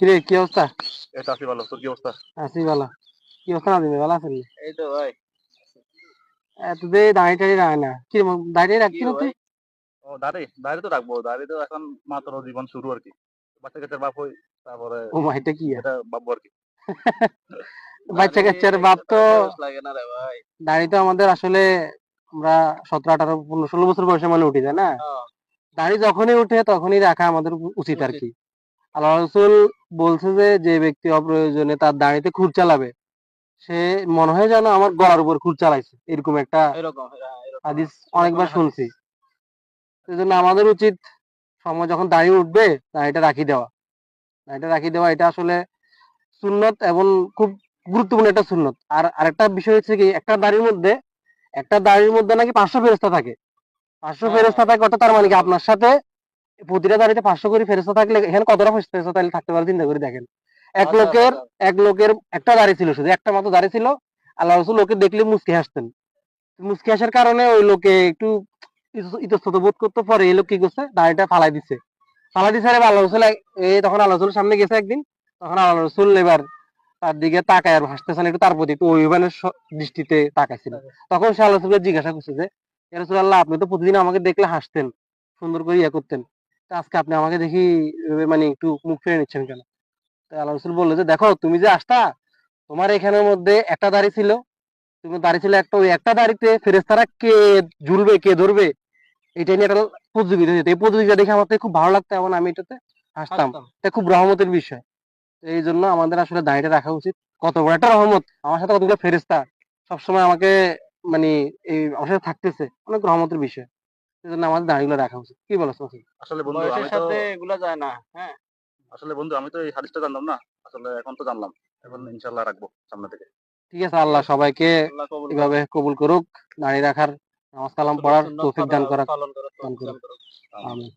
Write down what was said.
কিরে কি অবস্থা? এটা আছি ভালো, তোর কি অবস্থা? আছি ভালো। কি অবস্থা নাজিম, ভালো আছেন? এই তো ভাই। তোদের দাঁড়িয়ে টাড়িয়ে রায় না, কি রে, দাঁড়িয়ে কি রাখতি গো না তুই? ভাই? ও দাড়ি দাড়ি তো রাখবো, দাড়ি তো এখন মাত্র জীবন শুরু আর কি। বাচ্চা কাচ্চার বাপ হই, তারপরে ও মা, এটা কি এটা ভাববো আর কি। বাচ্চা দাড়ি কাচ্চার বাপ রাখতে তো তো। আর বয়স লাগে না রে ভাই। দাড়ি তো আমাদের আসলে আমরা 17, 18, 15, 16 বছর বয়সে মানে উঠি যায় না। হ্যাঁ, দাড়ি যখনই উঠে তখনই রাখা আমাদের উচিত আর উচিত। কি। আল্লাহ রাসূল বলছে যে যে ব্যক্তি অপ্রয়োজনে তার দাড়িতে খুর চালাবে, সে মনে হয় যেন আমার গলার উপর খুর চালাইছে, এরকম একটা এরকম, হ্যাঁ, এরকম হাদিস অনেকবার এরকমই হাদিস। শুনছি। এই জন্য আমাদের উচিত সময় যখন দাড়ি উঠবে দাড়িটা রাখি দেওয়া। দাড়িটা রাখি দেওয়া এটা আসলে সুন্নত এবং খুব গুরুত্বপূর্ণ একটা সুন্নত। আর আরেকটা বিষয় হচ্ছে কি, একটা দাড়ির মধ্যে নাকি 500 ফেরেশতা থাকে। 500 হ্যাঁ, ফেরেশতা হ্যাঁ, থাকে অর্থাৎ তার মানে এটা কি বলছে। আপনার সাথে প্রতিটা দাড়িতে 500 করে ফেরেশতা থাকলে এখানে কতটা ফেরেশতা তাহলে থাকতে পারে চিন্তা করে দেখেন। এক হাজার লোকের হাজার। এক লোকের একটা দাড়ি ছিল, শুধু একটা মাত্র দাড়ি ছিল। আল্লাহ রাসূল ওকে দেখলে মুচকি হাসতেন। মুচকি হাসার কারণে ওই লোকে একটু ইতস্তত বোধ করতে, পরে এই লোক কি করছে, দাড়িটা ফালাই দিছে। ফালাই দিছে, এবার আল্লাহ রসুল তখন আল্লাহ রসুলের সামনে গেছে একদিন। তখন আল্লাহ রসুল এবার তার দিকে তাকায় আর হাসতেছেন, একটু তার প্রতি একটু অভিমানের দৃষ্টিতে তাকাইছিল। তখন সে আল্লাহ রসুলকে জিজ্ঞাসা করছে যে ইয়া রাসূলুল্লাহ, আপনি তো প্রতিদিন আমাকে দেখলে হাসতেন, সুন্দর করে ইয়া করতেন, তা আজকে আপনি আমাকে দেখি এভাবে মানে একটু মুখ ফিরে নিচ্ছেন কেন? তো আল্লাহ রসুল বললো যে দেখো, তুমি যে আসতা, তোমার এখানের মধ্যে একটা দাড়ি ছিল, তুমি দাড়ি ছিল একটা, ওই একটা দাড়িতে ফেরেশতারা কে ঝুলবে কে ধরবে এটা নিয়ে একটা প্রতিযোগিতা হতো। এই প্রতিযোগিতা দেখে আমার তো খুব ভালো লাগতো এবং আমি এটাতে হাসতাম। হাসতাম। এটা খুব রহমতের বিষয়। তো এই জন্য আমাদের আসলে দাড়িটা রাখা উচিত। কত বড় একটা রহমত, আমার সাথে কতগুলো ফেরেশতা সবসময় আমাকে মানে এই আমার সাথে থাকতেছে, অনেক রহমতের বিষয়। এই জন্য আমাদের দাড়িগুলো রাখা উচিত। কি বলো সুমন? আসলে বন্ধু বয়সের আমি তো সাথে এগুলা যায় না। হ্যাঁ, আসলে বন্ধু আমি তো এই হাদিসটা জানতাম না। আসলে এখন তো জানলাম। এখন ইনশাআল্লাহ রাখবো সামনে থেকে। ঠিক আছে, ঠিক আল্লাহ আছে? সবাইকে আল্লাহ কবুল করুক। এভাবে কবুল করুক। দাড়ি রাখার, নামাজ কালাম রাসূলের পড়ার সুন্নাত তৌফিক দান করা পালন করার দান তৌফিক দান করুক। করুক। আমিন।